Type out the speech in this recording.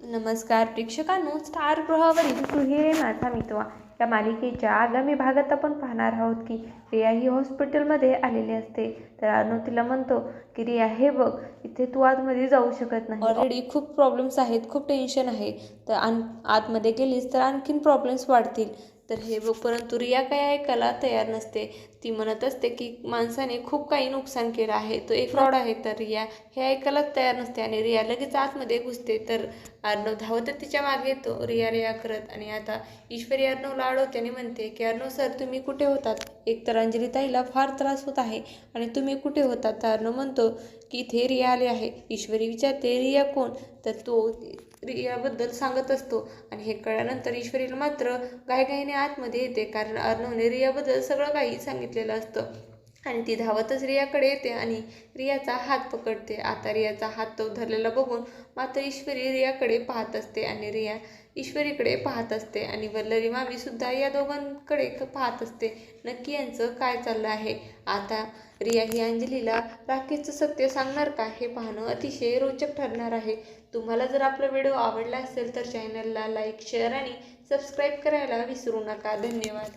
नमस्कार प्रेक्षकांनो, स्टार गृहावरील तू ही रे माझा मितवा या मालिकेच्या आगामी भागात आपण पाहणार आहोत की रिया ही हॉस्पिटलमध्ये आलेली असते. तर अर्णव तिला म्हणतो की रिया हे बघ, इथे तू आतमध्ये जाऊ शकत नाही. ऑलरेडी खूप प्रॉब्लेम्स आहेत, खूप टेन्शन आहे. तर आतमध्ये गेलीस तर आणखीन प्रॉब्लेम्स वाढतील. तर हे बघ, परंतु रिया काय ऐकायला तयार नसते. ती म्हणत असते की माणसाने खूप काही नुकसान केलं आहे, तो एक फ्रॉड आहे. तर रिया हे ऐकायलाच तयार नसते आणि रिया लगेच आतमध्ये घुसते. तर अर्णव धावत तिच्या मागे येतो, रिया रिया करत. आणि आता ईश्वरी अर्णवला अडवते आणि म्हणते की अर्णव सर, तुम्ही कुठे होतात? एकतर अंजली ताईला फार त्रास होत आहे आणि तुम्ही कुठे होतात? तर अर्णव म्हणतो की इथे रिया आले आहे. ईश्वरी विचारते रिया कोण? तर तो रियाबद्दल सांगत असतो. आणि हे कळल्यानंतर ईश्वरीला मात्र घाईघाईने आतमध्ये येते, कारण अर्णवने रियाबद्दल सगळं काही सांगितलेलं असतं. आणि ती धावतच रियाकडे येते आणि रियाचा हात पकडते. आता रियाचा हात तो धरलेला बघून मात्र ईश्वरी रियाकडे पाहत असते आणि रिया ईश्वरीकडे पाहत असते. आणि वल्लरी मामी सुद्धा या दोघांकडे पाहत असते. नक्की यांचं काय चाललं आहे? आता रिया ही अंजलीला राकेशचं सत्य सांगणार का, हे पाहणं अतिशय रोचक ठरणार आहे. तुम्हाला जर आपला व्हिडिओ आवडला असेल तर चॅनलला लाईक, शेअर आणि सबस्क्राईब करायला विसरू नका. धन्यवाद.